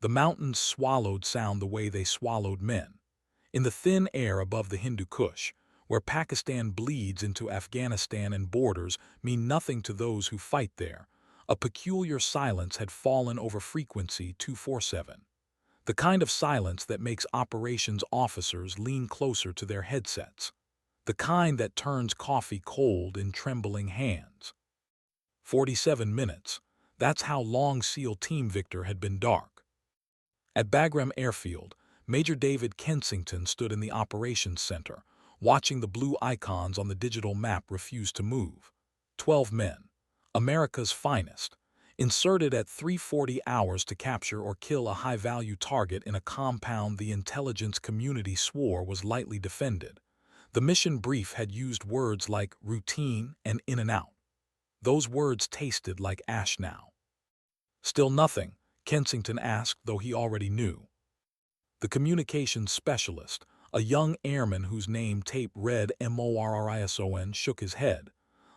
The mountains swallowed sound the way they swallowed men. In the thin air above the Hindu Kush, where Pakistan bleeds into Afghanistan and borders mean nothing to those who fight there, a peculiar silence had fallen over frequency 247. The kind of silence that makes operations officers lean closer to their headsets. The kind that turns coffee cold in trembling hands. 47 minutes. That's how long SEAL Team Victor had been dark. At Bagram Airfield, Major David Kensington stood in the operations center, watching the blue icons on the digital map refuse to move. 12 men, America's finest, inserted at 3:40 hours to capture or kill a high-value target in a compound the intelligence community swore was lightly defended. The mission brief had used words like routine and in and out. Those words tasted like ash now. Still nothing, Kensington asked, though he already knew. The communications specialist, a young airman whose name tape read MORRISON, shook his head.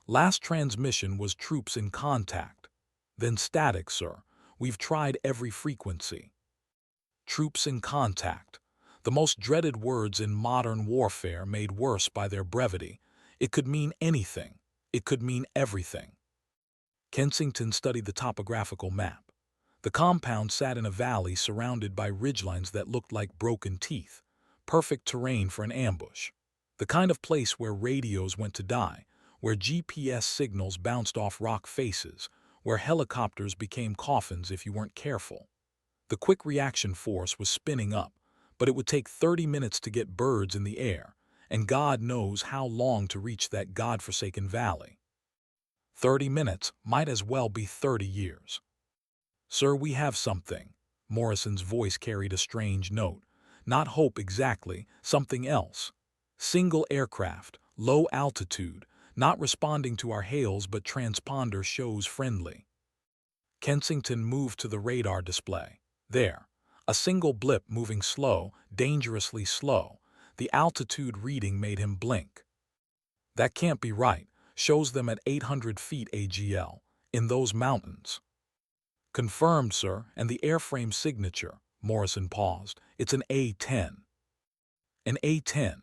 Last transmission was troops in contact. Then static, sir. We've tried every frequency. Troops in contact. The most dreaded words in modern warfare made worse by their brevity. It could mean anything. It could mean everything. Kensington studied the topographical map. The compound sat in a valley surrounded by ridgelines that looked like broken teeth. Perfect terrain for an ambush. The kind of place where radios went to die, where GPS signals bounced off rock faces, where helicopters became coffins if you weren't careful. The quick reaction force was spinning up, but it would take 30 minutes to get birds in the air, and God knows how long to reach that godforsaken valley. 30 minutes might as well be 30 years. Sir, we have something. Morrison's voice carried a strange note. Not hope exactly, something else. Single aircraft, low altitude, not responding to our hails but transponder shows friendly. Kensington moved to the radar display. There, a single blip moving slow, dangerously slow. The altitude reading made him blink. That can't be right. Shows them at 800 feet AGL, in those mountains. Confirmed, sir, and the airframe signature. Morrison paused. It's an A-10. An A-10.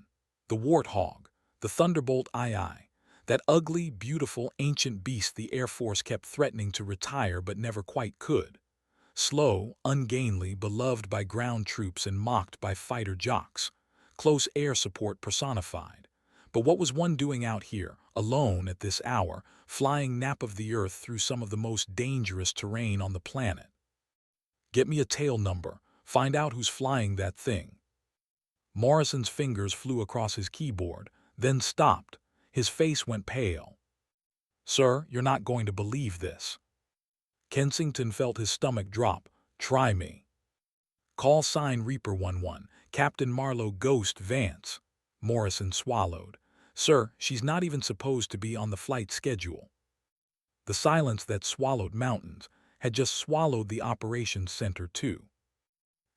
The Warthog. The Thunderbolt II. That ugly, beautiful, ancient beast the Air Force kept threatening to retire but never quite could. Slow, ungainly, beloved by ground troops and mocked by fighter jocks. Close air support personified. But what was one doing out here, alone at this hour, flying nap of the earth through some of the most dangerous terrain on the planet? Get me a tail number. Find out who's flying that thing. Morrison's fingers flew across his keyboard, then stopped. His face went pale. Sir, you're not going to believe this. Kensington felt his stomach drop. Try me. Call sign Reaper 11, Captain Marlowe Ghost Vance. Morrison swallowed. Sir, she's not even supposed to be on the flight schedule. The silence that swallowed mountains had just swallowed the operations center too.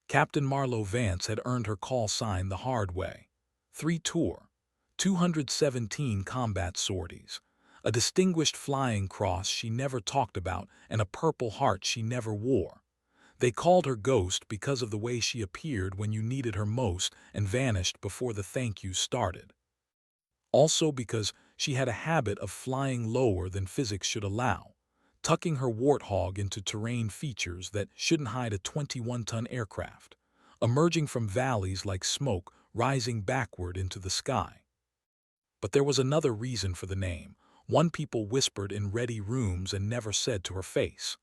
Captain Marlowe Vance had earned her call sign the hard way. 3 tour, 217 combat sorties, a distinguished flying cross she never talked about, and a Purple Heart she never wore. They called her Ghost because of the way she appeared when you needed her most and vanished before the thank yous started. Also because she had a habit of flying lower than physics should allow, tucking her Warthog into terrain features that shouldn't hide a 21-ton aircraft, emerging from valleys like smoke, rising backward into the sky. But there was another reason for the name, one people whispered in ready rooms and never said to her face.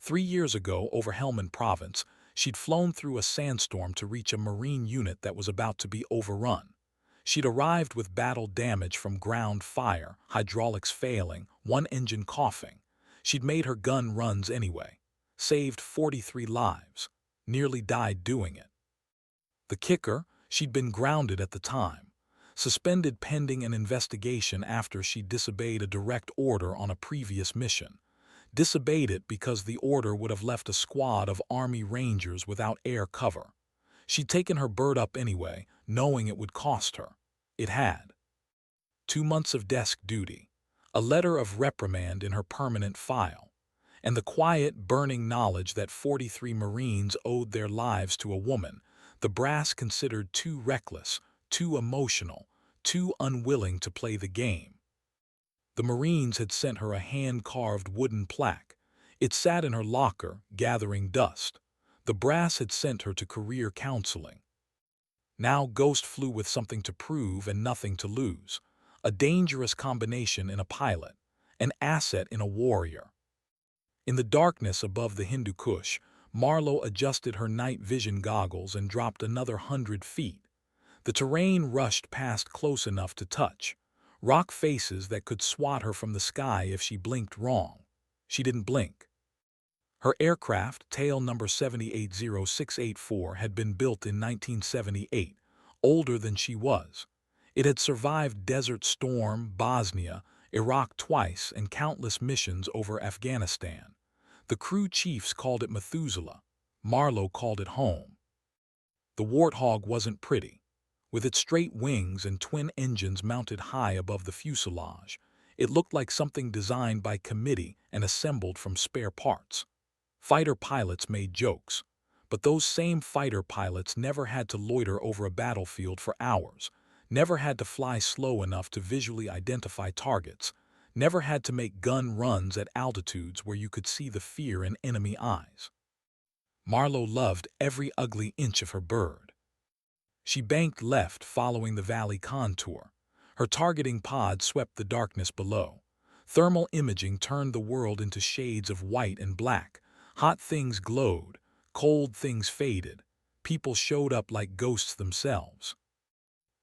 3 years ago, over Helmand Province, she'd flown through a sandstorm to reach a Marine unit that was about to be overrun. She'd arrived with battle damage from ground fire, hydraulics failing, one engine coughing. She'd made her gun runs anyway. Saved 43 lives. Nearly died doing it. The kicker, she'd been grounded at the time. Suspended pending an investigation after she disobeyed a direct order on a previous mission. Disobeyed it because the order would have left a squad of Army Rangers without air cover. She'd taken her bird up anyway, knowing it would cost her. It had. 2 months of desk duty. A letter of reprimand in her permanent file. and the quiet, burning knowledge that 43 Marines owed their lives to a woman the brass considered too reckless, too emotional, too unwilling to play the game. The Marines had sent her a hand-carved wooden plaque. It sat in her locker, gathering dust. The brass had sent her to career counseling. Now Ghost flew with something to prove and nothing to lose. A dangerous combination in a pilot, an asset in a warrior. In the darkness above the Hindu Kush, Marlowe adjusted her night vision goggles and dropped another 100 feet. The terrain rushed past close enough to touch. Rock faces that could swat her from the sky if she blinked wrong. She didn't blink. Her aircraft, tail number 780684, had been built in 1978, older than she was. It had survived Desert Storm, Bosnia, Iraq twice, and countless missions over Afghanistan. The crew chiefs called it Methuselah. Marlowe called it home. The Warthog wasn't pretty. With its straight wings and twin engines mounted high above the fuselage, it looked like something designed by committee and assembled from spare parts. Fighter pilots made jokes, but those same fighter pilots never had to loiter over a battlefield for hours, never had to fly slow enough to visually identify targets, never had to make gun runs at altitudes where you could see the fear in enemy eyes. Marlowe loved every ugly inch of her bird. She banked left following the valley contour. Her targeting pod swept the darkness below. Thermal imaging turned the world into shades of white and black. Hot things glowed, cold things faded. People showed up like ghosts themselves.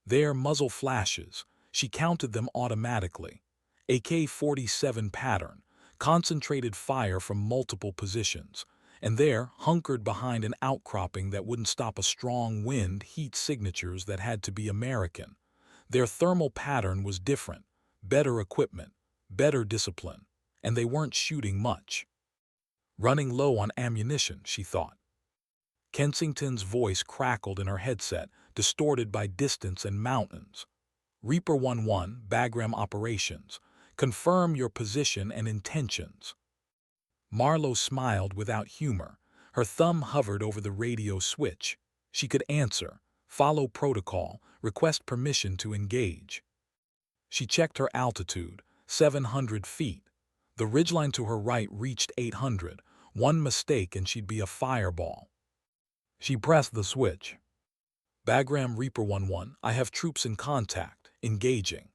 Their muzzle flashes, she counted them automatically. AK-47 pattern, concentrated fire from multiple positions. And there, hunkered behind an outcropping that wouldn't stop a strong wind, heat signatures that had to be American. Their thermal pattern was different, better equipment, better discipline, and they weren't shooting much. Running low on ammunition, she thought. Kensington's voice crackled in her headset, distorted by distance and mountains. Reaper 1-1, Bagram Operations. Confirm your position and intentions. Marlowe smiled without humor. Her thumb hovered over the radio switch. She could answer, follow protocol, request permission to engage. She checked her altitude, 700 feet. The ridgeline to her right reached 800. One mistake and she'd be a fireball. She pressed the switch. Bagram Reaper 1-1, I have troops in contact, engaging.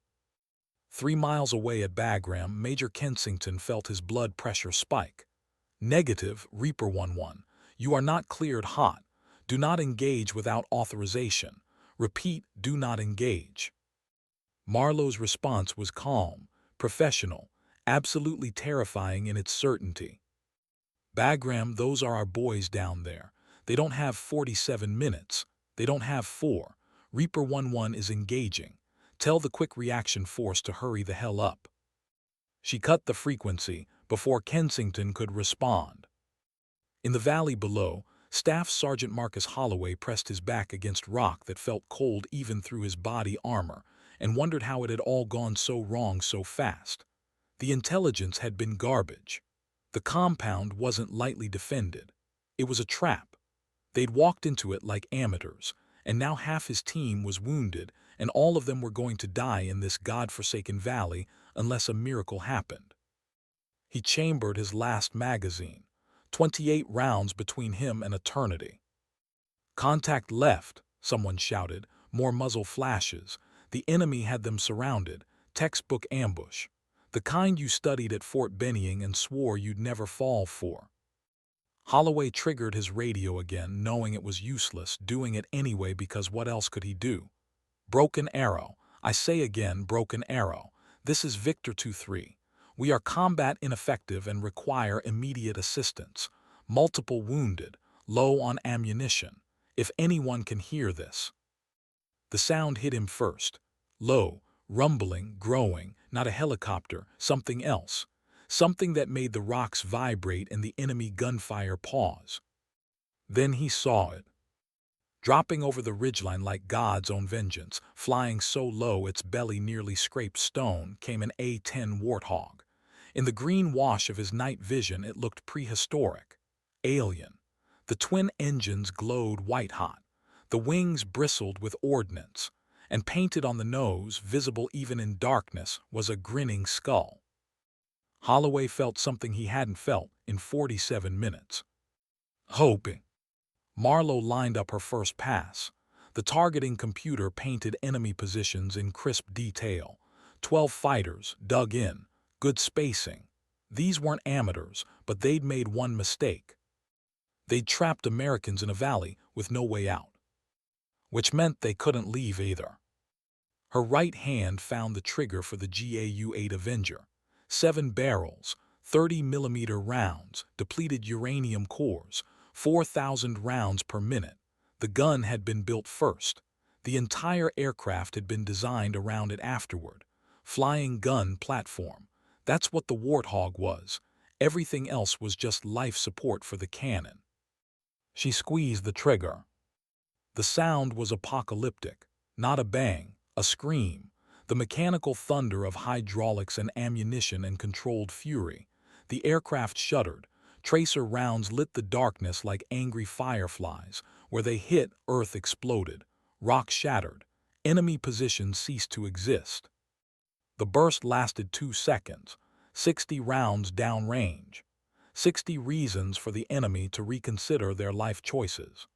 3 miles away at Bagram, Major Kensington felt his blood pressure spike. Negative, Reaper 1-1. You are not cleared hot. Do not engage without authorization. Repeat, do not engage. Marlowe's response was calm, professional, absolutely terrifying in its certainty. Bagram, those are our boys down there. They don't have 47 minutes. They don't have 4. Reaper 1-1 is engaging. Tell the quick reaction force to hurry the hell up. She cut the frequency before Kensington could respond. In the valley below, Staff Sergeant Marcus Holloway pressed his back against rock that felt cold even through his body armor and wondered how it had all gone so wrong so fast. The intelligence had been garbage. The compound wasn't lightly defended. It was a trap. They'd walked into it like amateurs, and now half his team was wounded, and all of them were going to die in this godforsaken valley unless a miracle happened. He chambered his last magazine, 28 rounds between him and eternity. Contact left, someone shouted, more muzzle flashes. The enemy had them surrounded, textbook ambush. The kind you studied at Fort Benning and swore you'd never fall for. Holloway triggered his radio again, knowing it was useless, doing it anyway because what else could he do? Broken arrow. I say again, broken arrow. This is Victor 2-3. We are combat ineffective and require immediate assistance. Multiple wounded, low on ammunition. If anyone can hear this. The sound hit him first. Low, rumbling, growing, not a helicopter, something else. Something that made the rocks vibrate and the enemy gunfire pause. Then he saw it. Dropping over the ridgeline like God's own vengeance, flying so low its belly nearly scraped stone, came an A-10 Warthog. In the green wash of his night vision, it looked prehistoric, alien. The twin engines glowed white-hot. The wings bristled with ordnance, and painted on the nose, visible even in darkness, was a grinning skull. Holloway felt something he hadn't felt in 47 minutes. Hoping. Marlowe lined up her first pass. The targeting computer painted enemy positions in crisp detail. 12 fighters, dug in, good spacing. These weren't amateurs, but they'd made one mistake. They'd trapped Americans in a valley with no way out. Which meant they couldn't leave either. Her right hand found the trigger for the GAU-8 Avenger. 7 barrels, 30mm rounds, depleted uranium cores, 4,000 rounds per minute. The gun had been built first. The entire aircraft had been designed around it afterward. Flying gun platform. That's what the Warthog was. Everything else was just life support for the cannon. She squeezed the trigger. The sound was apocalyptic. Not a bang, a scream. The mechanical thunder of hydraulics and ammunition and controlled fury. The aircraft shuddered. Tracer rounds lit the darkness like angry fireflies. Where they hit, earth exploded. Rock shattered. Enemy positions ceased to exist. The burst lasted 2 seconds. 60 rounds downrange. 60 reasons for the enemy to reconsider their life choices.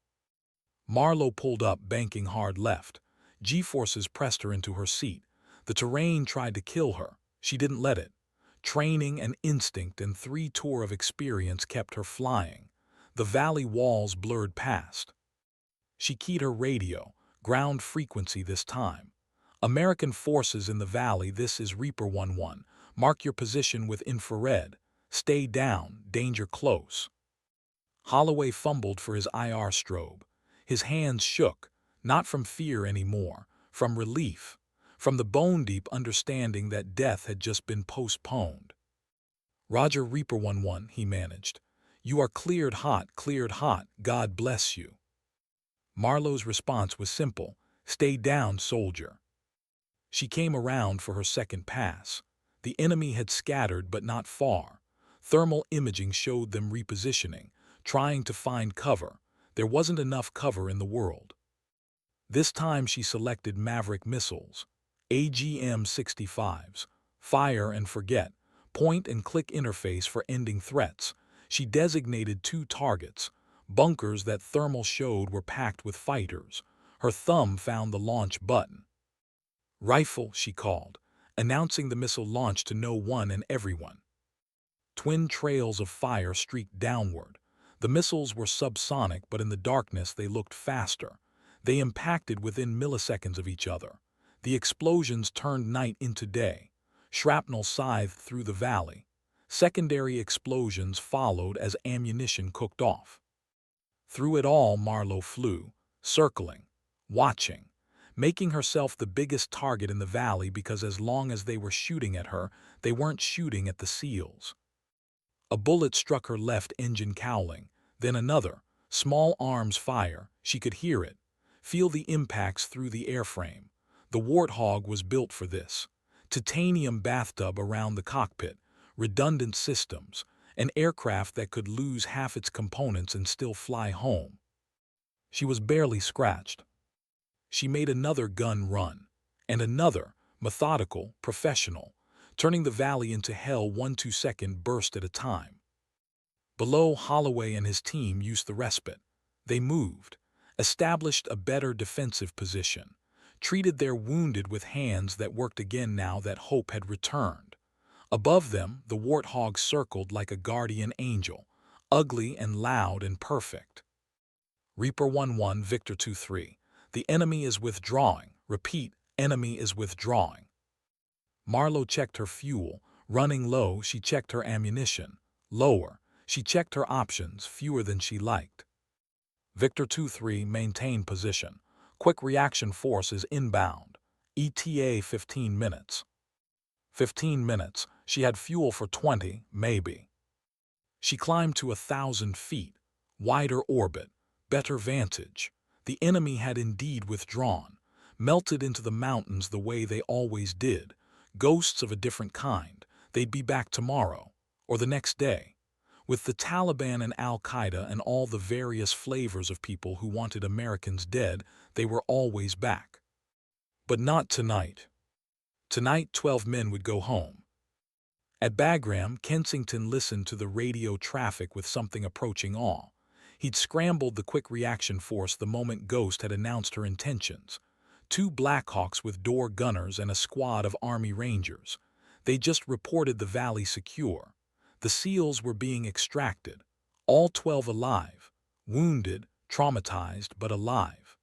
Marlowe pulled up, banking hard left. G-forces pressed her into her seat. The terrain tried to kill her. She didn't let it. Training and instinct and 3 tours of experience kept her flying. The valley walls blurred past. She keyed her radio, ground frequency this time. American forces in the valley, this is Reaper 1-1. Mark your position with infrared. Stay down, danger close. Holloway fumbled for his IR strobe. His hands shook, not from fear anymore, from relief, from the bone-deep understanding that death had just been postponed. Roger, Reaper 1-1, he managed. You are cleared hot, God bless you. Marlowe's response was simple. Stay down, soldier. She came around for her second pass. The enemy had scattered, but not far. Thermal imaging showed them repositioning, trying to find cover. There wasn't enough cover in the world. This time she selected Maverick missiles, AGM-65s, fire and forget, point-and-click interface for ending threats. She designated 2 targets, bunkers that thermal showed were packed with fighters. Her thumb found the launch button. Rifle, she called, announcing the missile launch to no one and everyone. Twin trails of fire streaked downward. The missiles were subsonic, but in the darkness they looked faster. They impacted within milliseconds of each other. The explosions turned night into day. Shrapnel scythed through the valley. Secondary explosions followed as ammunition cooked off. Through it all, Marlowe flew, circling, watching, making herself the biggest target in the valley because as long as they were shooting at her, they weren't shooting at the SEALs. A bullet struck her left engine cowling, then another, small arms fire. She could hear it, feel the impacts through the airframe. The Warthog was built for this. Titanium bathtub around the cockpit, redundant systems, an aircraft that could lose half its components and still fly home. She was barely scratched. She made another gun run, and another, methodical, professional, turning the valley into hell 1 2-second burst at a time. Below, Holloway and his team used the respite. They moved, established a better defensive position, treated their wounded with hands that worked again now that hope had returned. Above them, the Warthog circled like a guardian angel, ugly and loud and perfect. Reaper 1-1, Victor 2-3. The enemy is withdrawing. Repeat, enemy is withdrawing. Marlowe checked her fuel. Running low, she checked her ammunition. Lower. She checked her options, fewer than she liked. Victor 2-3, maintain position. Quick reaction force is inbound. ETA 15 minutes. 15 minutes. She had fuel for 20, maybe. She climbed to 1,000 feet. Wider orbit. Better vantage. The enemy had indeed withdrawn, melted into the mountains the way they always did, ghosts of a different kind. They'd be back tomorrow, or the next day. With the Taliban and Al-Qaeda and all the various flavors of people who wanted Americans dead, they were always back. But not tonight. Tonight, 12 men would go home. At Bagram, Kensington listened to the radio traffic with something approaching awe. He'd scrambled the quick reaction force the moment Ghost had announced her intentions. 2 Blackhawks with door gunners and a squad of Army Rangers. They just reported the valley secure. The SEALs were being extracted. All 12 alive. Wounded, traumatized, but alive.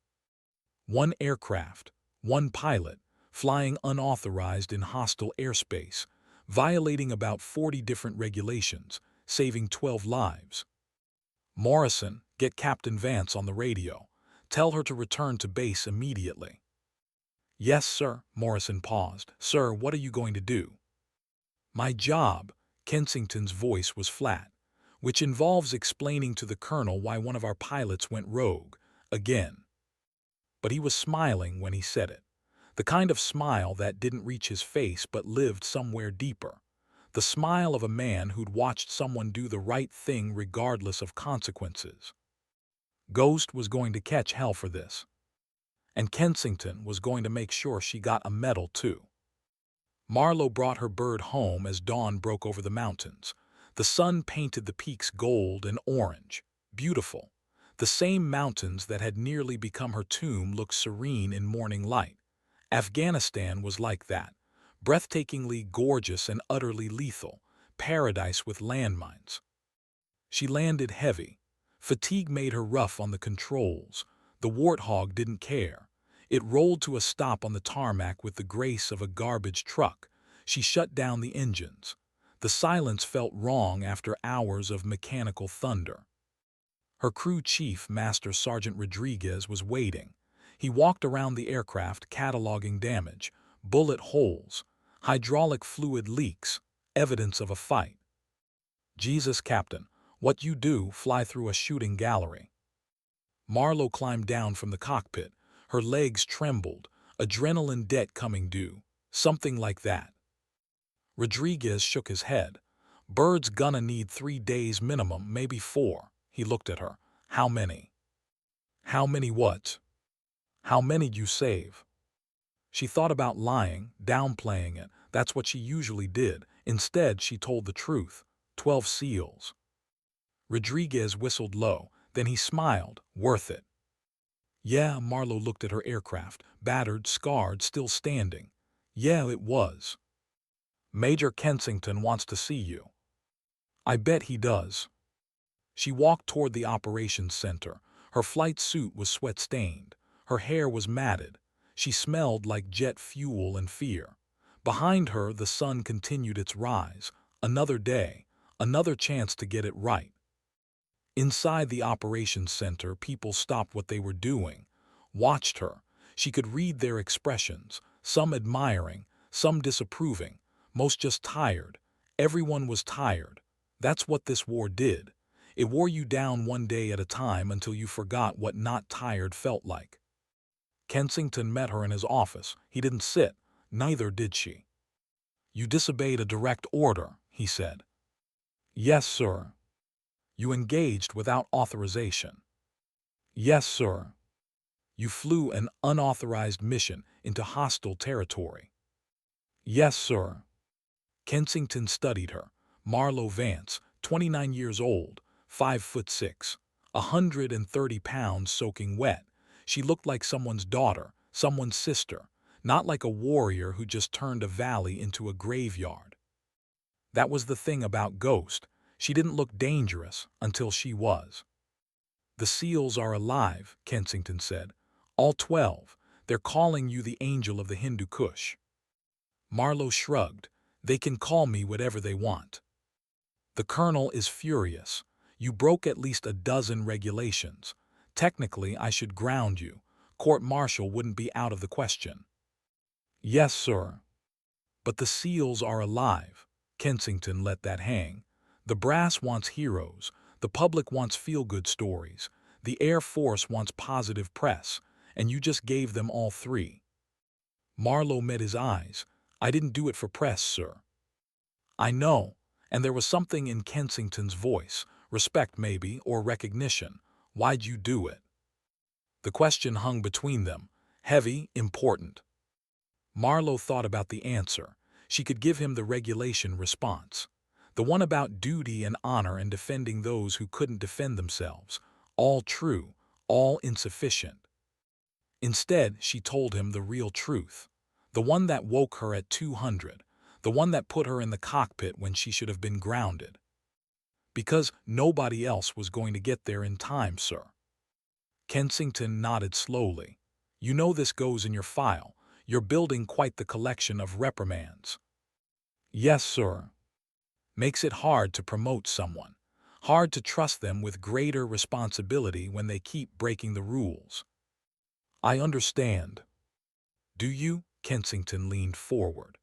1 aircraft, 1 pilot, flying unauthorized in hostile airspace, violating about 40 different regulations, saving 12 lives. Morrison, get Captain Vance on the radio. Tell her to return to base immediately. Yes, sir. Morrison paused. Sir, what are you going to do? My job, Kensington's voice was flat, which involves explaining to the colonel why one of our pilots went rogue, again. But he was smiling when he said it. The kind of smile that didn't reach his face but lived somewhere deeper. The smile of a man who'd watched someone do the right thing regardless of consequences. Ghost was going to catch hell for this. And Kensington was going to make sure she got a medal too. Marlowe brought her bird home as dawn broke over the mountains. The sun painted the peaks gold and orange. Beautiful. The same mountains that had nearly become her tomb looked serene in morning light. Afghanistan was like that. Breathtakingly gorgeous and utterly lethal. Paradise with landmines. She landed heavy. Fatigue made her rough on the controls. The Warthog didn't care. It rolled to a stop on the tarmac with the grace of a garbage truck. She shut down the engines. The silence felt wrong after hours of mechanical thunder. Her crew chief, Master Sergeant Rodriguez, was waiting. He walked around the aircraft cataloging damage, bullet holes, hydraulic fluid leaks, evidence of a fight. Jesus, Captain, what you do, fly through a shooting gallery. Marlowe climbed down from the cockpit. Her legs trembled, adrenaline debt coming due, something like that. Rodriguez shook his head. Bird's gonna need 3 days minimum, maybe 4. He looked at her. How many? How many what? How many'd you save? She thought about lying, downplaying it. That's what she usually did. Instead, she told the truth. 12 SEALs. Rodriguez whistled low. Then he smiled. Worth it. Yeah, Marlowe looked at her aircraft. Battered, scarred, still standing. Yeah, it was. Major Kensington wants to see you. I bet he does. She walked toward the operations center. Her flight suit was sweat-stained. Her hair was matted. She smelled like jet fuel and fear. Behind her, the sun continued its rise. Another day, another chance to get it right. Inside the operations center, people stopped what they were doing, watched her. She could read their expressions, some admiring, some disapproving, most just tired. Everyone was tired. That's what this war did. It wore you down one day at a time until you forgot what not tired felt like. Kensington met her in his office. He didn't sit. Neither did she. You disobeyed a direct order, he said. Yes, sir. You engaged without authorization. Yes, sir. You flew an unauthorized mission into hostile territory. Yes, sir. Kensington studied her. Marlowe Vance, 29 years old, 5'6", 130 pounds soaking wet. She looked like someone's daughter, someone's sister, not like a warrior who just turned a valley into a graveyard. That was the thing about Ghost. She didn't look dangerous until she was. The SEALs are alive, Kensington said. All 12. They're calling you the Angel of the Hindu Kush. Marlowe shrugged. They can call me whatever they want. The colonel is furious. You broke at least a dozen regulations. Technically, I should ground you. Court-martial wouldn't be out of the question. Yes, sir. But the SEALs are alive. Kensington let that hang. The brass wants heroes. The public wants feel-good stories. The Air Force wants positive press. And you just gave them all 3. Marlowe met his eyes. I didn't do it for press, sir. I know, and there was something in Kensington's voice, respect maybe, or recognition. Why'd you do it? The question hung between them, heavy, important. Marlowe thought about the answer. She could give him the regulation response. The one about duty and honor and defending those who couldn't defend themselves. All true, all insufficient. Instead, she told him the real truth. The one that woke her at 200. The one that put her in the cockpit when she should have been grounded. Because nobody else was going to get there in time, sir. Kensington nodded slowly. You know this goes in your file. You're building quite the collection of reprimands. Yes, sir. Makes it hard to promote someone. Hard to trust them with greater responsibility when they keep breaking the rules. I understand. Do you? Kensington leaned forward.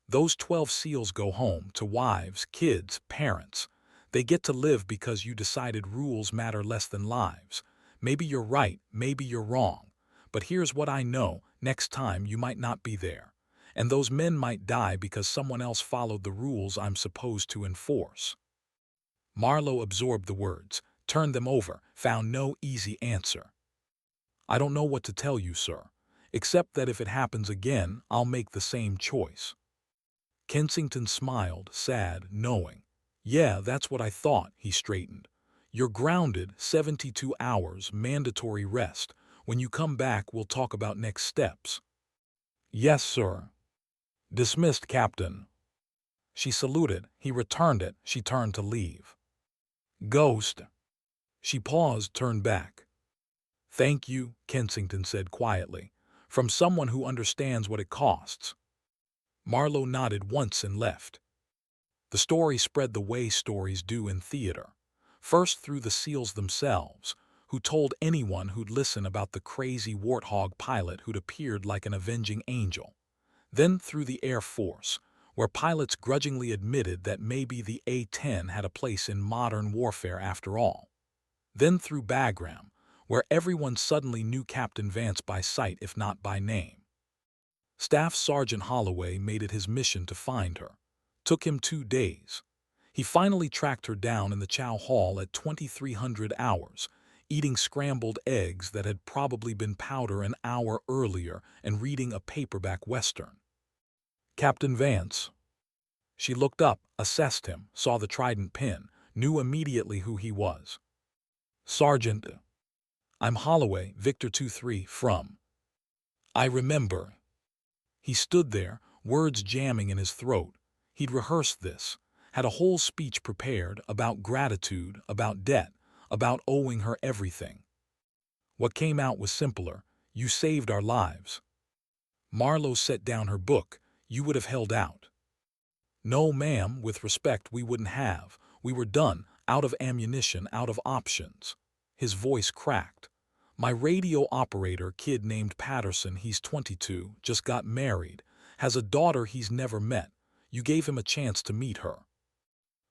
Those 12 SEALs go home to wives, kids, parents. They get to live because you decided rules matter less than lives. Maybe you're right, maybe you're wrong. But here's what I know, next time you might not be there. And those men might die because someone else followed the rules I'm supposed to enforce. Marlowe absorbed the words, turned them over, found no easy answer. I don't know what to tell you, sir, except that if it happens again, I'll make the same choice. Kensington smiled, sad, knowing. Yeah, that's what I thought, he straightened. You're grounded, 72 hours, mandatory rest. When you come back, we'll talk about next steps. Yes, sir. Dismissed, Captain. She saluted, he returned it, she turned to leave. Ghost. She paused, turned back. Thank you, Kensington said quietly, from someone who understands what it costs. Marlowe nodded once and left. The story spread the way stories do in theater. First through the SEALs themselves, who told anyone who'd listen about the crazy warthog pilot who'd appeared like an avenging angel. Then through the Air Force, where pilots grudgingly admitted that maybe the A-10 had a place in modern warfare after all. Then through Bagram, where everyone suddenly knew Captain Vance by sight if not by name. Staff Sergeant Holloway made it his mission to find her. Took him 2 days. He finally tracked her down in the Chow Hall at 2300 hours, eating scrambled eggs that had probably been powder an hour earlier and reading a paperback Western. Captain Vance. She looked up, assessed him, saw the trident pin, knew immediately who he was. Sergeant. I'm Holloway, Victor 2-3, from. I remember. He stood there, words jamming in his throat. He'd rehearsed this, had a whole speech prepared about gratitude, about debt, about owing her everything. What came out was simpler. You saved our lives. Marlowe set down her book. You would have held out. No, ma'am, with respect, we wouldn't have. We were done, out of ammunition, out of options. His voice cracked. My radio operator kid named Patterson, he's 22, just got married, has a daughter he's never met. You gave him a chance to meet her.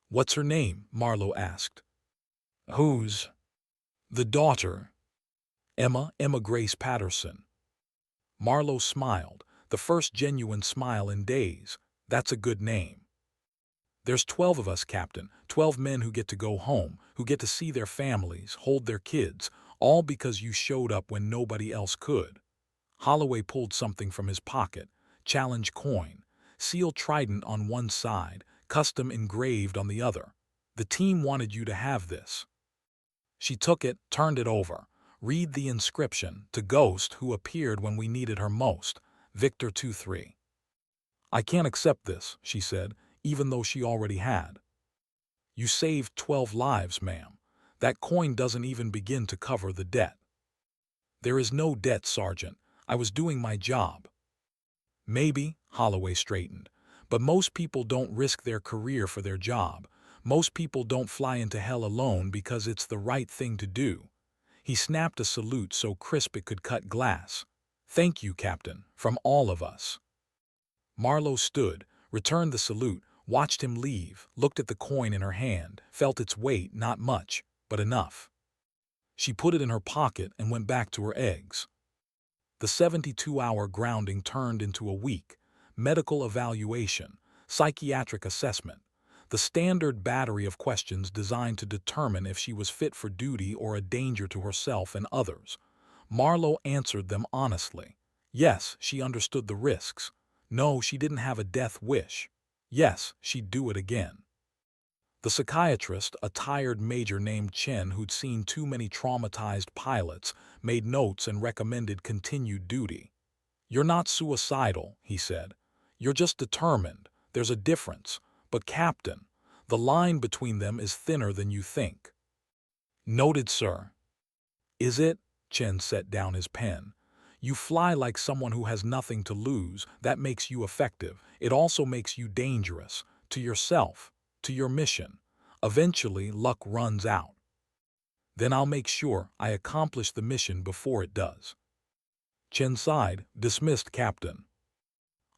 What's her name? Marlowe asked. Whose? The daughter. Emma Grace Patterson. Marlowe smiled, the first genuine smile in days. That's a good name. There's 12 of us, Captain, 12 men who get to go home, who get to see their families, hold their kids, all because you showed up when nobody else could. Holloway pulled something from his pocket, challenge coin, seal trident on one side, custom engraved on the other. The team wanted you to have this. She took it, turned it over. Read the inscription, to Ghost who appeared when we needed her most, Victor 2-3. I can't accept this, she said, even though she already had. You saved 12 lives, ma'am. That coin doesn't even begin to cover the debt. There is no debt, Sergeant. I was doing my job. Maybe, Holloway straightened, but most people don't risk their career for their job. Most people don't fly into hell alone because it's the right thing to do. He snapped a salute so crisp it could cut glass. Thank you, Captain, from all of us. Marlowe stood, returned the salute, watched him leave, looked at the coin in her hand, felt its weight, not much, but enough. She put it in her pocket and went back to her eggs. The 72-hour grounding turned into a week. Medical evaluation, psychiatric assessment, the standard battery of questions designed to determine if she was fit for duty or a danger to herself and others. Marlowe answered them honestly. Yes, she understood the risks. No, she didn't have a death wish. Yes, she'd do it again. The psychiatrist, a tired major named Chen who'd seen too many traumatized pilots, made notes and recommended continued duty. "You're not suicidal," he said. "You're just determined. There's a difference. But, Captain, the line between them is thinner than you think." "Noted, sir." "Is it?" Chen set down his pen. "You fly like someone who has nothing to lose. That makes you effective. It also makes you dangerous. To yourself. To your mission. Eventually, luck runs out. Then I'll make sure I accomplish the mission before it does." Chen sighed. "Dismissed, Captain."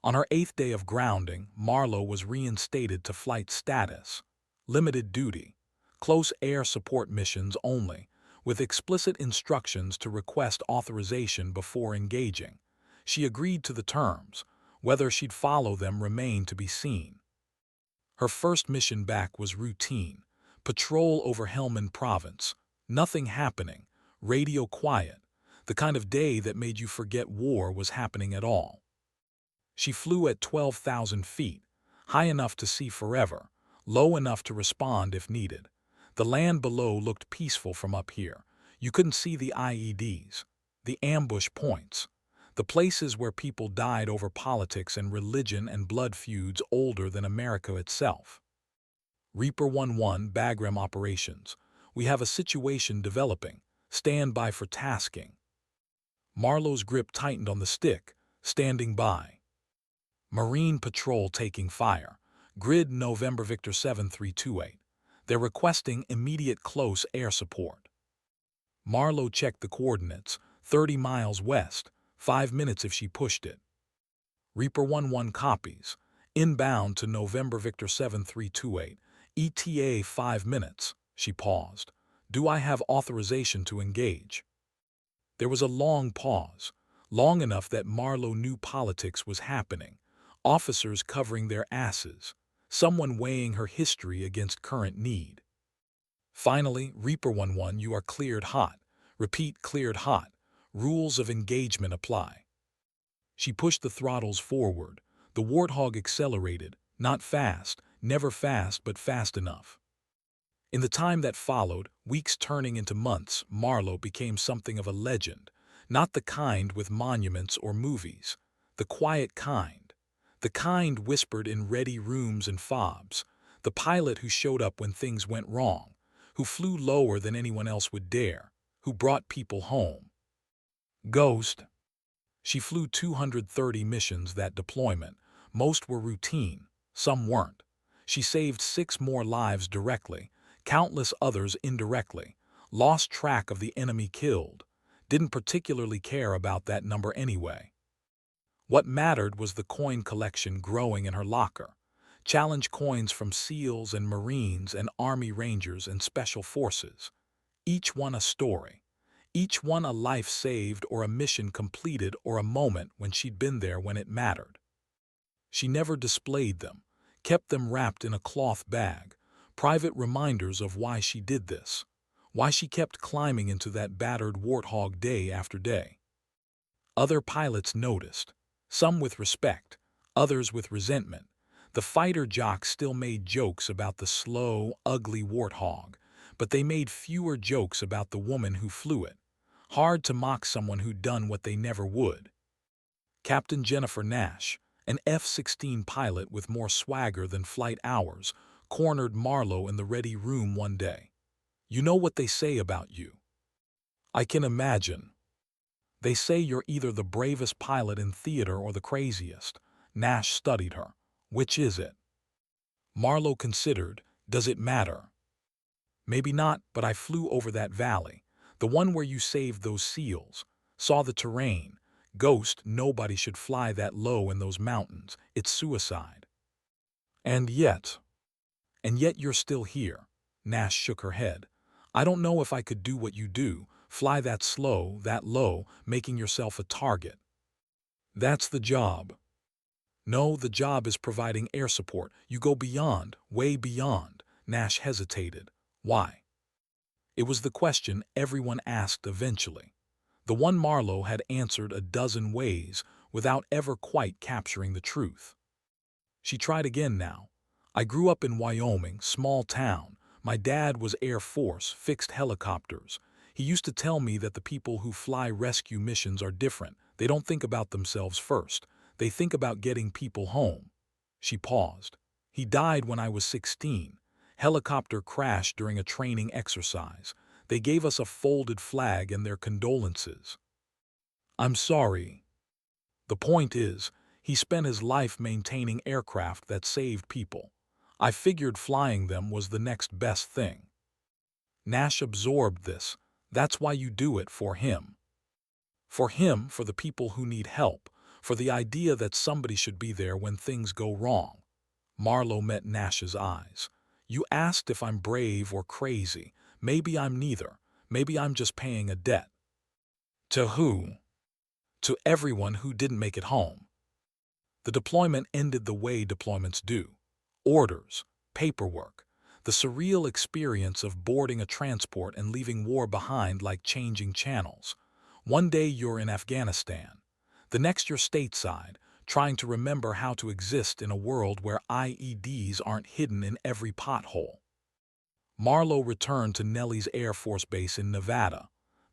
On her 8th day of grounding, Marlowe was reinstated to flight status. Limited duty. Close air support missions only, with explicit instructions to request authorization before engaging. She agreed to the terms. Whether she'd follow them remained to be seen. Her first mission back was routine. Patrol over Helmand Province. Nothing happening. Radio quiet. The kind of day that made you forget war was happening at all. She flew at 12,000 feet, high enough to see forever, low enough to respond if needed. The land below looked peaceful from up here. You couldn't see the IEDs, the ambush points, the places where people died over politics and religion and blood feuds older than America itself. Reaper 11 Bagram Operations. We have a situation developing. Stand by for tasking. Marlowe's grip tightened on the stick. Standing by. Marine Patrol taking fire. Grid November Victor 7328. They're requesting immediate close air support. Marlowe checked the coordinates. 30 miles west. 5 minutes if she pushed it. Reaper 11 copies. Inbound to November Victor 7328. ETA 5 minutes. She paused. Do I have authorization to engage? There was a long pause. Long enough that Marlowe knew politics was happening. Officers covering their asses. Someone weighing her history against current need. Finally, Reaper 11, you are cleared hot. Repeat, cleared hot. Rules of engagement apply. She pushed the throttles forward. The Warthog accelerated. Not fast, never fast, but fast enough. In the time that followed, weeks turning into months, Marlowe became something of a legend. Not the kind with monuments or movies. The quiet kind. The kind whispered in ready rooms and fobs. The pilot who showed up when things went wrong. Who flew lower than anyone else would dare. Who brought people home. Ghost. She flew 230 missions that deployment. Most were routine. Some weren't. She saved 6 more lives directly. Countless others indirectly. Lost track of the enemy killed. Didn't particularly care about that number anyway. What mattered was the coin collection growing in her locker. Challenge coins from SEALs and Marines and Army Rangers and Special Forces. Each one a story. Each one a life saved or a mission completed or a moment when she'd been there when it mattered. She never displayed them, kept them wrapped in a cloth bag, private reminders of why she did this, why she kept climbing into that battered Warthog day after day. Other pilots noticed. Some with respect, others with resentment. The fighter jocks still made jokes about the slow, ugly Warthog, but they made fewer jokes about the woman who flew it. Hard to mock someone who'd done what they never would. Captain Jennifer Nash, an F-16 pilot with more swagger than flight hours, cornered Marlowe in the ready room one day. "You know what they say about you." "I can imagine." "They say you're either the bravest pilot in theater or the craziest." Nash studied her. "Which is it?" Marlowe considered. "Does it matter?" "Maybe not, but I flew over that valley. The one where you saved those SEALs. Saw the terrain. Ghost, nobody should fly that low in those mountains. It's suicide." And yet you're still here." Nash shook her head. "I don't know if I could do what you do. Fly that slow, that low, making yourself a target." "That's the job." No, the job is providing air support. You go beyond, way beyond. Nash hesitated. Why? It was the question everyone asked eventually. The one Marlowe had answered a dozen ways without ever quite capturing the truth. She tried again now. I grew up in Wyoming, small town. My dad was Air Force, fixed helicopters. He used to tell me that the people who fly rescue missions are different. They don't think about themselves first. They think about getting people home. She paused. He died when I was 16. Helicopter crashed during a training exercise. They gave us a folded flag and their condolences. I'm sorry. The point is, he spent his life maintaining aircraft that saved people. I figured flying them was the next best thing. Nash absorbed this. That's why you do it, for him. For him, for the people who need help, for the idea that somebody should be there when things go wrong. Marlowe met Nash's eyes. You asked if I'm brave or crazy. Maybe I'm neither. Maybe I'm just paying a debt. To who? To everyone who didn't make it home. The deployment ended the way deployments do. Orders, paperwork, the surreal experience of boarding a transport and leaving war behind like changing channels. One day you're in Afghanistan. The next you're stateside, trying to remember how to exist in a world where IEDs aren't hidden in every pothole. Marlowe returned to Nellis Air Force Base in Nevada.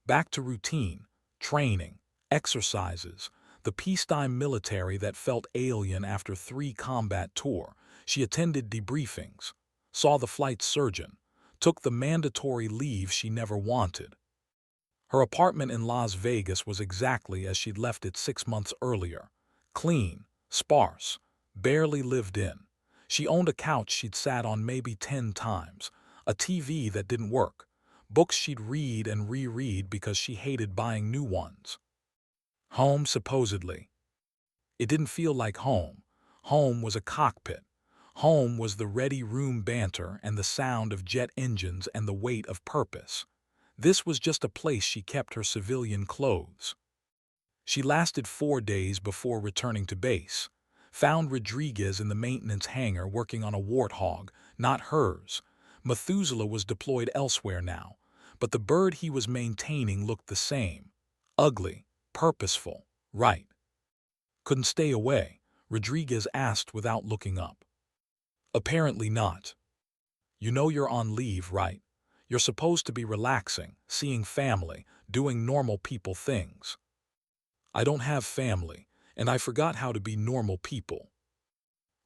Back to routine, training, exercises, the peacetime military that felt alien after 3 combat tour. She attended debriefings, saw the flight surgeon, took the mandatory leave she never wanted. Her apartment in Las Vegas was exactly as she'd left it 6 months earlier. Clean, sparse, barely lived in. She owned a couch she'd sat on maybe 10 times, a TV that didn't work, books she'd read and reread because she hated buying new ones. Home, supposedly. It didn't feel like home. Home was a cockpit. Home was the ready room banter and the sound of jet engines and the weight of purpose. This was just a place she kept her civilian clothes. She lasted 4 days before returning to base. Found Rodriguez in the maintenance hangar working on a warthog, not hers. Methuselah was deployed elsewhere now, but the bird he was maintaining looked the same. Ugly, purposeful, right. Couldn't stay away, Rodriguez asked without looking up. Apparently not. You know you're on leave, right? You're supposed to be relaxing, seeing family, doing normal people things. I don't have family, and I forgot how to be normal people.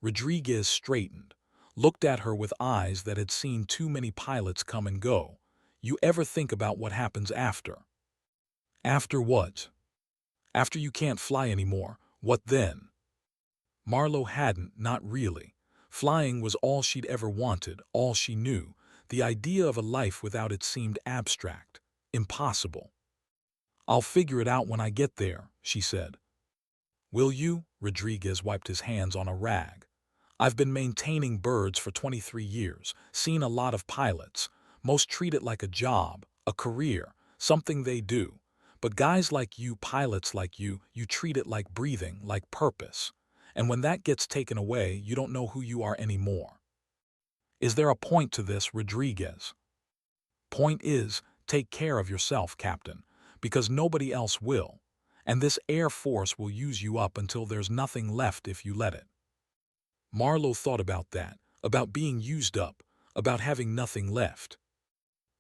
Rodriguez straightened, looked at her with eyes that had seen too many pilots come and go. You ever think about what happens after? After what? After you can't fly anymore, what then? Marlowe hadn't, not really. Flying was all she'd ever wanted, all she knew. The idea of a life without it seemed abstract, impossible. I'll figure it out when I get there, she said. Will you? Rodriguez wiped his hands on a rag. I've been maintaining birds for 23 years, seen a lot of pilots. Most treat it like a job, a career, something they do. But guys like you, pilots like you treat it like breathing, like purpose. And when that gets taken away, you don't know who you are anymore. Is there a point to this, Rodriguez? Point is, take care of yourself, Captain, because nobody else will. And this Air Force will use you up until there's nothing left if you let it. Marlowe thought about that, about being used up, about having nothing left.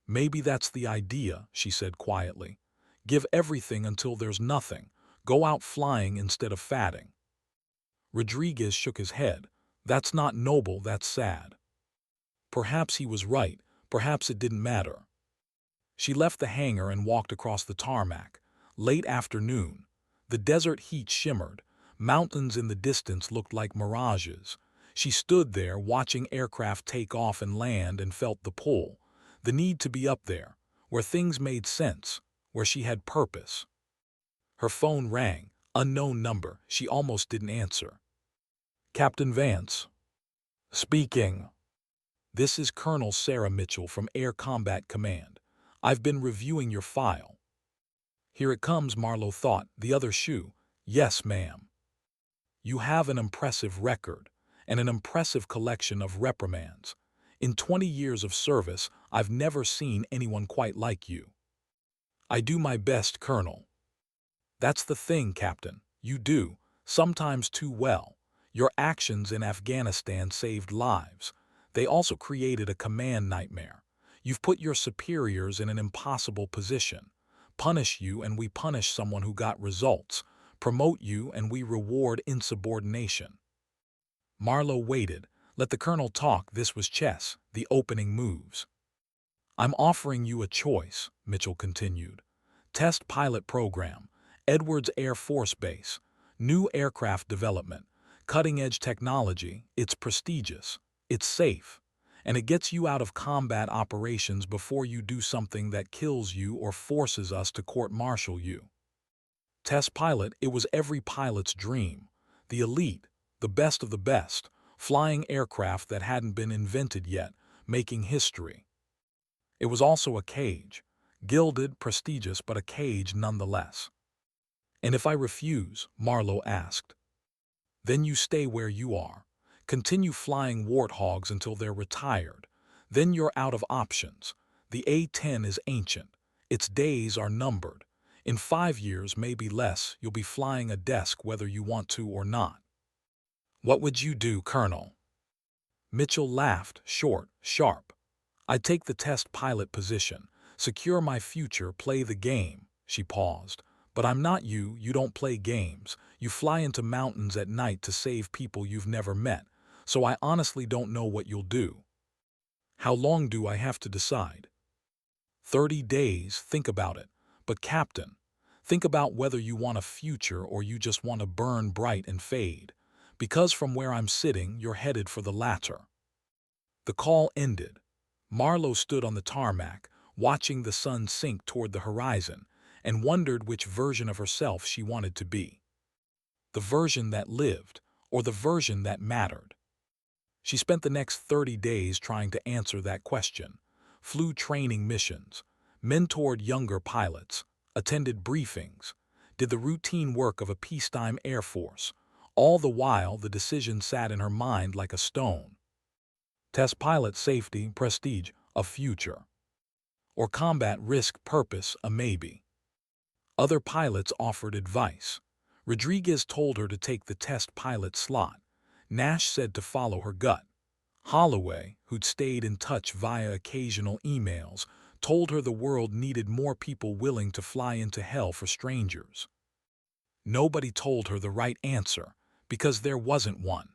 Maybe that's the idea, she said quietly. Give everything until there's nothing. Go out flying instead of fatting. Rodriguez shook his head. That's not noble, that's sad. Perhaps he was right, perhaps it didn't matter. She left the hangar and walked across the tarmac. Late afternoon. The desert heat shimmered. Mountains in the distance looked like mirages. She stood there watching aircraft take off and land and felt the pull, the need to be up there, where things made sense, where she had purpose. Her phone rang, unknown number. She almost didn't answer. Captain Vance. Speaking. This is Colonel Sarah Mitchell from Air Combat Command. I've been reviewing your file. Here it comes, Marlowe thought, the other shoe. Yes, ma'am. You have an impressive record and an impressive collection of reprimands. In 20 years of service, I've never seen anyone quite like you. I do my best, Colonel. That's the thing, Captain. You do, sometimes too well. Your actions in Afghanistan saved lives. They also created a command nightmare. You've put your superiors in an impossible position. Punish you and we punish someone who got results. Promote you and we reward insubordination. Marlowe waited. Let the colonel talk. This was chess, the opening moves. I'm offering you a choice, Mitchell continued. Test pilot program, Edwards Air Force Base, new aircraft development, cutting-edge technology. It's prestigious, it's safe, and it gets you out of combat operations before you do something that kills you or forces us to court-martial you. Test pilot, it was every pilot's dream. The elite, the best of the best, flying aircraft that hadn't been invented yet, making history. It was also a cage, gilded, prestigious, but a cage nonetheless. And if I refuse, Marlowe asked, then you stay where you are. Continue flying warthogs until they're retired. Then you're out of options. The A-10 is ancient. Its days are numbered. In 5 years, maybe less, you'll be flying a desk whether you want to or not. What would you do, Colonel? Mitchell laughed, short, sharp. I'd take the test pilot position, secure my future, play the game. She paused. But I'm not you. You don't play games. You fly into mountains at night to save people you've never met. So I honestly don't know what you'll do. How long do I have to decide? 30 days, think about it. But Captain, think about whether you want a future or you just want to burn bright and fade. Because from where I'm sitting, you're headed for the latter. The call ended. Marlowe stood on the tarmac, watching the sun sink toward the horizon, and wondered which version of herself she wanted to be. The version that lived, or the version that mattered. She spent the next 30 days trying to answer that question, flew training missions, mentored younger pilots, attended briefings, did the routine work of a peacetime Air Force. All the while, the decision sat in her mind like a stone. Test pilot, safety, prestige, a future. Or combat, risk, purpose, a maybe. Other pilots offered advice. Rodriguez told her to take the test pilot slot. Nash said to follow her gut. Holloway, who'd stayed in touch via occasional emails, told her the world needed more people willing to fly into hell for strangers. Nobody told her the right answer, because there wasn't one.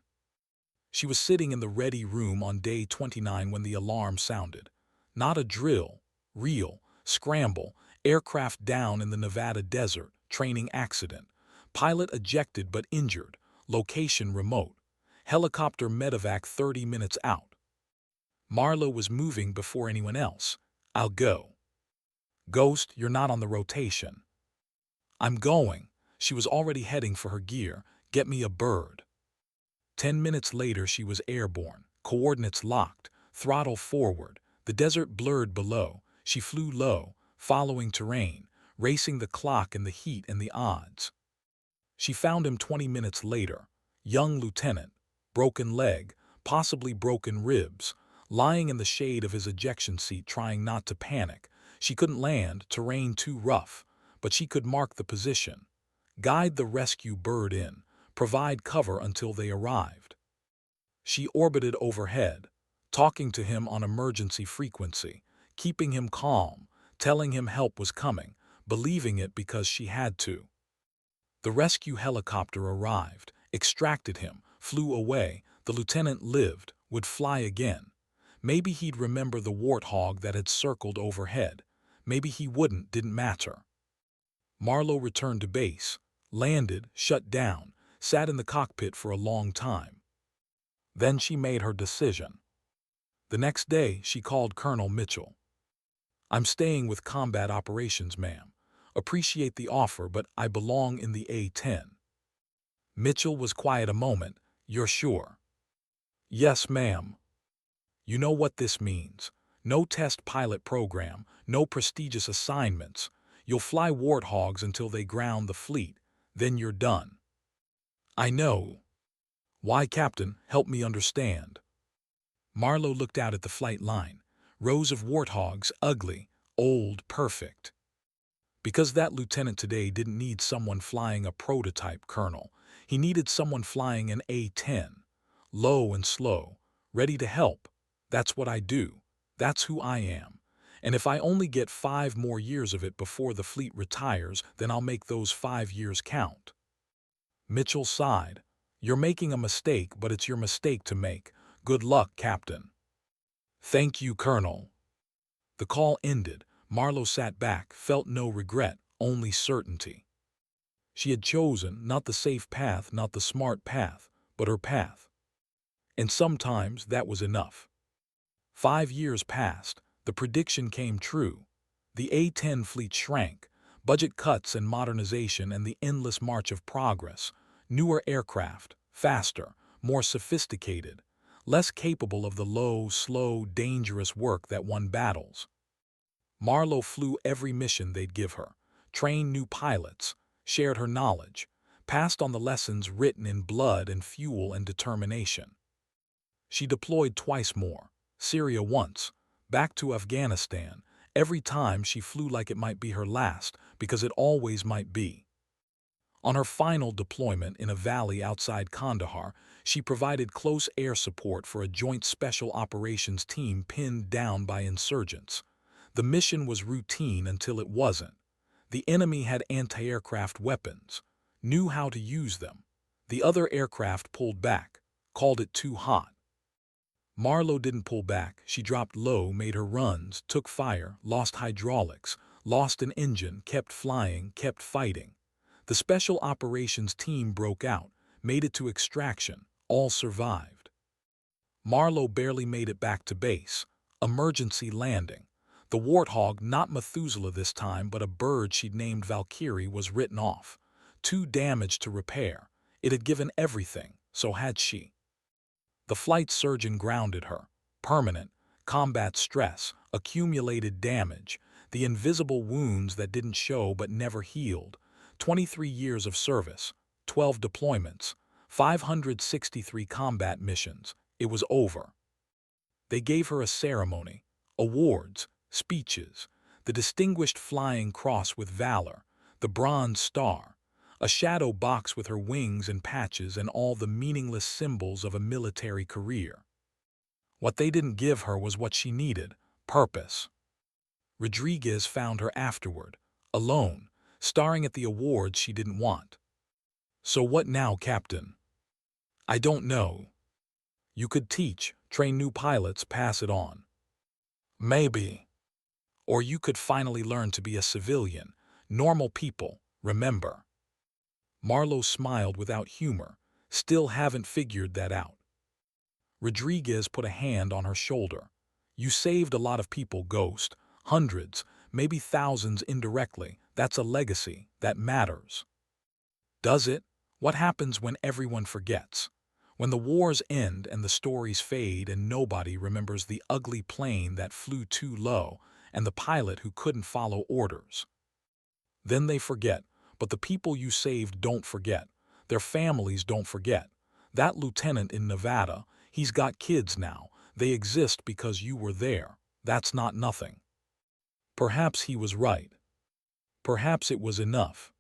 She was sitting in the ready room on day 29 when the alarm sounded. Not a drill, real, scramble, aircraft down in the Nevada desert, training accident, pilot ejected but injured, location remote, helicopter medevac 30 minutes out. Marlowe was moving before anyone else. I'll go. Ghost, you're not on the rotation. I'm going. She was already heading for her gear. Get me a bird. 10 minutes later she was airborne, coordinates locked, throttle forward, the desert blurred below. She flew low, following terrain, racing the clock in the heat and the odds. She found him 20 minutes later, young lieutenant, broken leg, possibly broken ribs, lying in the shade of his ejection seat trying not to panic. She couldn't land, terrain too rough, but she could mark the position, guide the rescue bird in, provide cover until they arrived. She orbited overhead, talking to him on emergency frequency, keeping him calm, telling him help was coming, believing it because she had to. The rescue helicopter arrived, extracted him, flew away. The lieutenant lived, would fly again. Maybe he'd remember the warthog that had circled overhead. Maybe he wouldn't, didn't matter. Marlowe returned to base, landed, shut down, sat in the cockpit for a long time. Then she made her decision. The next day, she called Colonel Mitchell. I'm staying with combat operations, ma'am. Appreciate the offer, but I belong in the A-10. Mitchell was quiet a moment. You're sure? Yes, ma'am. You know what this means. No test pilot program, no prestigious assignments. You'll fly warthogs until they ground the fleet. Then you're done. I know. Why, Captain? Help me understand. Marlowe looked out at the flight line. Rows of warthogs, ugly, old, perfect. Because that lieutenant today didn't need someone flying a prototype, Colonel. He needed someone flying an A-10. Low and slow, ready to help. That's what I do. That's who I am. And if I only get 5 more years of it before the fleet retires, then I'll make those 5 years count. Mitchell sighed. You're making a mistake, but it's your mistake to make. Good luck, Captain. Thank you, Colonel. The call ended. Marlowe sat back, felt no regret, only certainty. She had chosen not the safe path, not the smart path, but her path. And sometimes that was enough. 5 years passed. The prediction came true. The A-10 fleet shrank. Budget cuts and modernization and the endless march of progress. Newer aircraft, faster, more sophisticated, less capable of the low, slow, dangerous work that won battles. Marlowe flew every mission they'd give her, trained new pilots, shared her knowledge, passed on the lessons written in blood and fuel and determination. She deployed twice more, Syria once, back to Afghanistan. Every time she flew like it might be her last, because it always might be. On her final deployment in a valley outside Kandahar, she provided close air support for a joint special operations team pinned down by insurgents. The mission was routine until it wasn't. The enemy had anti-aircraft weapons, knew how to use them. The other aircraft pulled back, called it too hot. Marlowe didn't pull back. She dropped low, made her runs, took fire, lost hydraulics, lost an engine, kept flying, kept fighting. The special operations team broke out, made it to extraction, all survived. Marlowe barely made it back to base. Emergency landing. The warthog, not Methuselah this time, but a bird she'd named Valkyrie, was written off. Too damaged to repair. It had given everything, so had she. The flight surgeon grounded her. Permanent, combat stress, accumulated damage, the invisible wounds that didn't show but never healed. 23 years of service, 12 deployments, 563 combat missions. It was over. They gave her a ceremony, awards, speeches, the Distinguished Flying Cross with Valor, the Bronze Star, a shadow box with her wings and patches and all the meaningless symbols of a military career. What they didn't give her was what she needed, purpose. Rodriguez found her afterward, alone, staring at the awards she didn't want. So what now, Captain? I don't know. You could teach, train new pilots, pass it on. Maybe. Or you could finally learn to be a civilian, normal people, remember. Marlowe smiled without humor. Still haven't figured that out. Rodriguez put a hand on her shoulder. You saved a lot of people, Ghost. Hundreds, maybe thousands indirectly. That's a legacy. That matters. Does it? What happens when everyone forgets? When the wars end and the stories fade and nobody remembers the ugly plane that flew too low and the pilot who couldn't follow orders? Then they forget, but the people you saved don't forget. Their families don't forget. That lieutenant in Nevada, he's got kids now. They exist because you were there. That's not nothing. Perhaps he was right. Perhaps it was enough.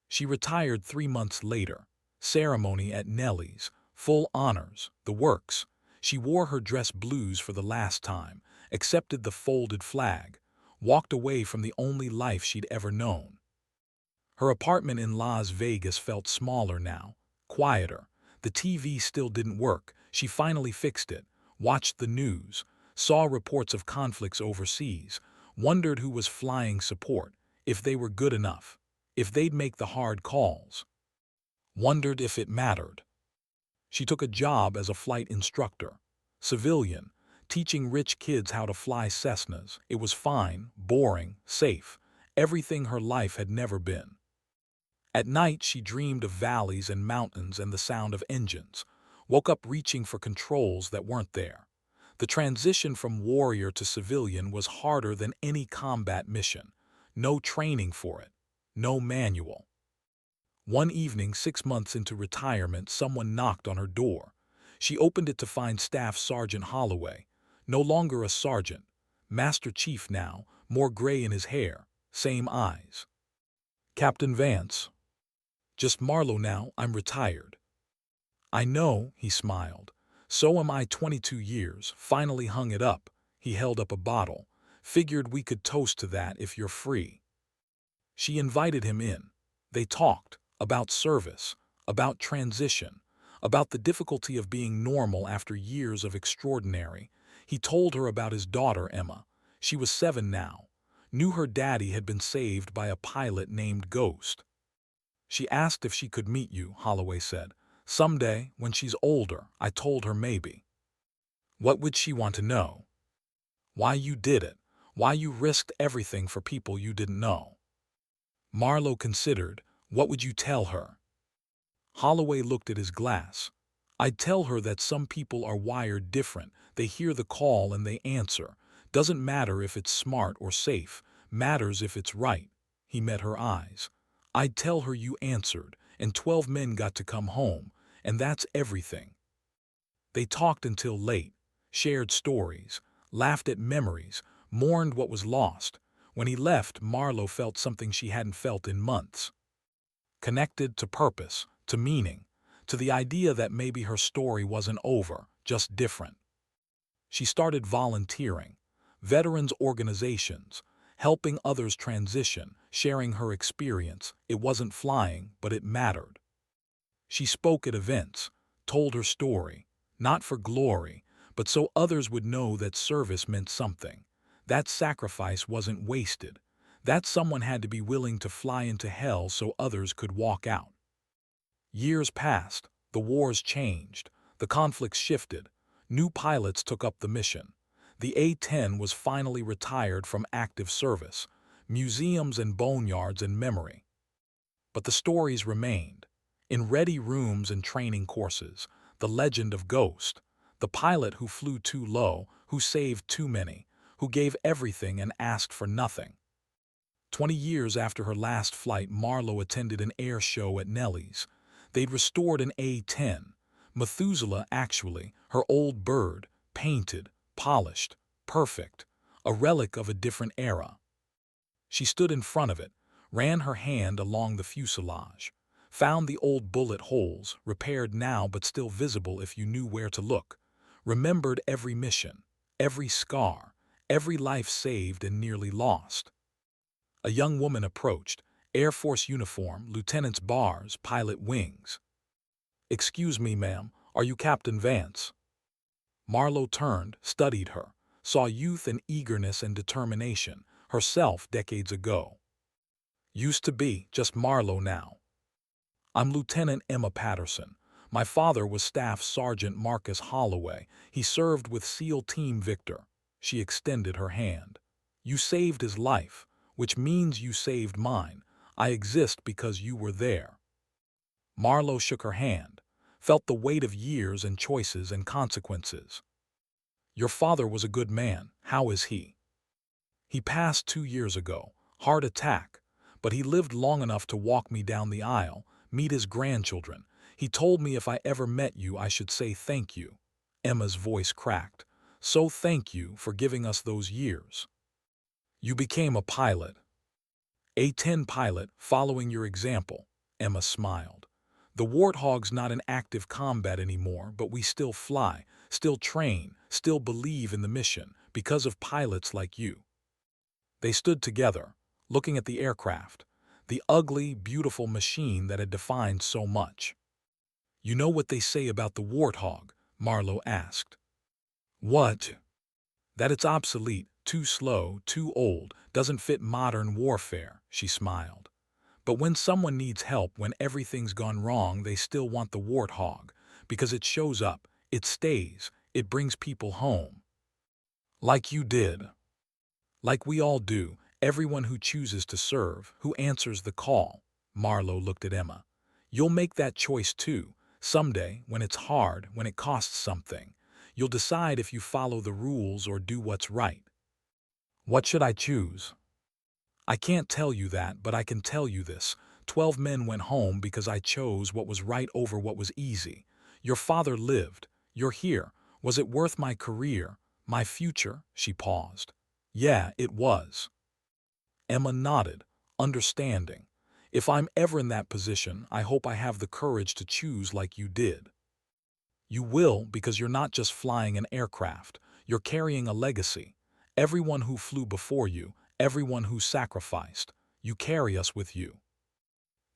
She retired 3 months later. Ceremony at Nellie's. Full honors, the works. She wore her dress blues for the last time, accepted the folded flag, walked away from the only life she'd ever known. Her apartment in Las Vegas felt smaller now, quieter. The TV still didn't work. She finally fixed it, watched the news, saw reports of conflicts overseas, wondered who was flying support, if they were good enough, if they'd make the hard calls. Wondered if it mattered. She took a job as a flight instructor, civilian, teaching rich kids how to fly Cessnas. It was fine, boring, safe, everything her life had never been. At night she dreamed of valleys and mountains and the sound of engines, woke up reaching for controls that weren't there. The transition from warrior to civilian was harder than any combat mission. No training for it, no manual. One evening, 6 months into retirement, someone knocked on her door. She opened it to find Staff Sergeant Holloway, no longer a sergeant, Master Chief now, more gray in his hair, same eyes. "Captain Vance." "Just Marlowe now, I'm retired." "I know," he smiled. "So am I, 22 years, finally hung it up." He held up a bottle. "Figured we could toast to that if you're free." She invited him in. They talked about service, about transition, about the difficulty of being normal after years of extraordinary. He told her about his daughter, Emma. She was 7 now. Knew her daddy had been saved by a pilot named Ghost. "She asked if she could meet you," Holloway said. "Someday, when she's older." I told her maybe. "What would she want to know?" "Why you did it. Why you risked everything for people you didn't know." Marlowe considered. "What would you tell her?" Holloway looked at his glass. "I'd tell her that some people are wired different. They hear the call and they answer. Doesn't matter if it's smart or safe. Matters if it's right." He met her eyes. "I'd tell her you answered, and 12 men got to come home, and that's everything." They talked until late, shared stories, laughed at memories, mourned what was lost. When he left, Marlowe felt something she hadn't felt in months. Connected to purpose, to meaning, to the idea that maybe her story wasn't over, just different. She started volunteering, veterans organizations, helping others transition, sharing her experience. It wasn't flying, but it mattered. She spoke at events, told her story, not for glory, but so others would know that service meant something. That sacrifice wasn't wasted. That someone had to be willing to fly into hell so others could walk out. Years passed, the wars changed, the conflicts shifted, new pilots took up the mission. The A-10 was finally retired from active service, museums and boneyards in memory. But the stories remained. In ready rooms and training courses, the legend of Ghost, the pilot who flew too low, who saved too many, who gave everything and asked for nothing. 20 years after her last flight, Marlowe attended an air show at Nellie's. They'd restored an A-10, Methuselah actually, her old bird, painted, polished, perfect, a relic of a different era. She stood in front of it, ran her hand along the fuselage, found the old bullet holes, repaired now but still visible if you knew where to look, remembered every mission, every scar, every life saved and nearly lost. A young woman approached, Air Force uniform, lieutenant's bars, pilot wings. "Excuse me, ma'am, are you Captain Vance?" Marlowe turned, studied her, saw youth and eagerness and determination, herself decades ago. "Used to be, just Marlowe now." "I'm Lieutenant Emma Patterson. My father was Staff Sergeant Marcus Holloway. He served with SEAL Team Victor." She extended her hand. "You saved his life, which means you saved mine. I exist because you were there." Marlowe shook her hand, felt the weight of years and choices and consequences. "Your father was a good man. How is he?" "He passed 2 years ago. Heart attack. But he lived long enough to walk me down the aisle, meet his grandchildren. He told me if I ever met you I should say thank you." Emma's voice cracked. "So thank you for giving us those years." "You became a pilot." "A-10 pilot, following your example." Emma smiled. "The Warthog's not in active combat anymore, but we still fly, still train, still believe in the mission, because of pilots like you." They stood together, looking at the aircraft, the ugly, beautiful machine that had defined so much. "You know what they say about the Warthog?" Marlowe asked. "What?" "That it's obsolete, too slow, too old, doesn't fit modern warfare." She smiled. "But when someone needs help, when everything's gone wrong, they still want the Warthog, because it shows up, it stays, it brings people home. Like you did. Like we all do, everyone who chooses to serve, who answers the call." Marlowe looked at Emma. "You'll make that choice too, someday, when it's hard, when it costs something. You'll decide if you follow the rules or do what's right." "What should I choose?" "I can't tell you that, but I can tell you this. 12 men went home because I chose what was right over what was easy. Your father lived. You're here. Was it worth my career, my future?" She paused. "Yeah, it was." Emma nodded, understanding. "If I'm ever in that position, I hope I have the courage to choose like you did." "You will, because you're not just flying an aircraft. You're carrying a legacy. Everyone who flew before you, everyone who sacrificed, you carry us with you."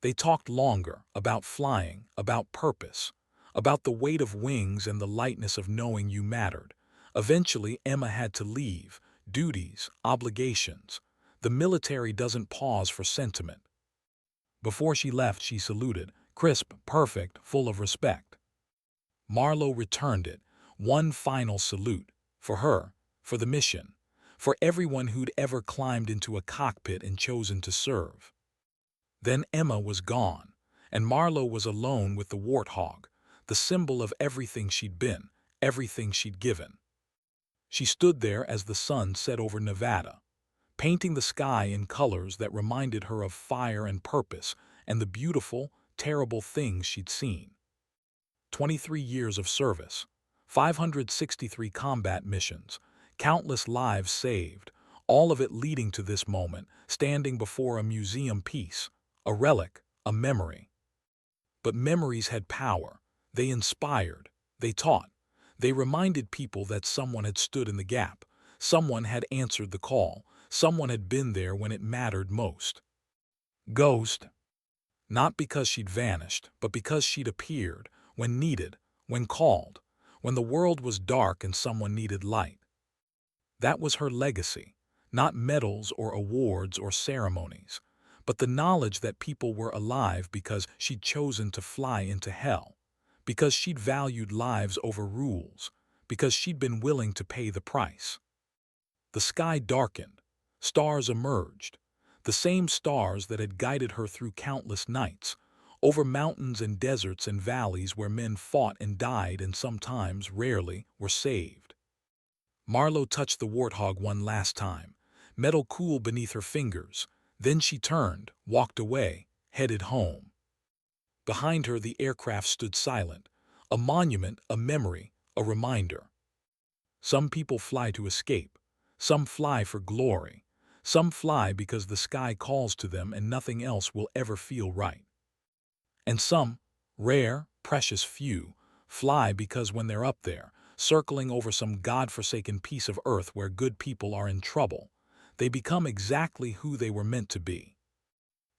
They talked longer, about flying, about purpose, about the weight of wings and the lightness of knowing you mattered. Eventually, Emma had to leave. Duties, obligations. The military doesn't pause for sentiment. Before she left, she saluted, crisp, perfect, full of respect. Marlowe returned it, one final salute, for her, for the mission, for everyone who'd ever climbed into a cockpit and chosen to serve. Then Emma was gone, and Marlowe was alone with the warthog, the symbol of everything she'd been, everything she'd given. She stood there as the sun set over Nevada, painting the sky in colors that reminded her of fire and purpose and the beautiful, terrible things she'd seen. 23 years of service, 563 combat missions, countless lives saved, all of it leading to this moment, standing before a museum piece, a relic, a memory. But memories had power. They inspired. They taught. They reminded people that someone had stood in the gap. Someone had answered the call. Someone had been there when it mattered most. Ghost. Not because she'd vanished, but because she'd appeared, when needed, when called, when the world was dark and someone needed light. That was her legacy, not medals or awards or ceremonies, but the knowledge that people were alive because she'd chosen to fly into hell, because she'd valued lives over rules, because she'd been willing to pay the price. The sky darkened. Stars emerged. The same stars that had guided her through countless nights, over mountains and deserts and valleys where men fought and died and sometimes, rarely, were saved. Marlowe touched the warthog one last time, metal cool beneath her fingers. Then she turned, walked away, headed home. Behind her the aircraft stood silent, a monument, a memory, a reminder. Some people fly to escape. Some fly for glory. Some fly because the sky calls to them and nothing else will ever feel right. And some, rare, precious few, fly because when they're up there, circling over some God-forsaken piece of earth where good people are in trouble, they become exactly who they were meant to be.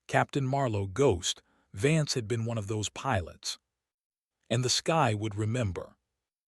Captain Marlowe, Ghost, Vance had been one of those pilots. And the sky would remember.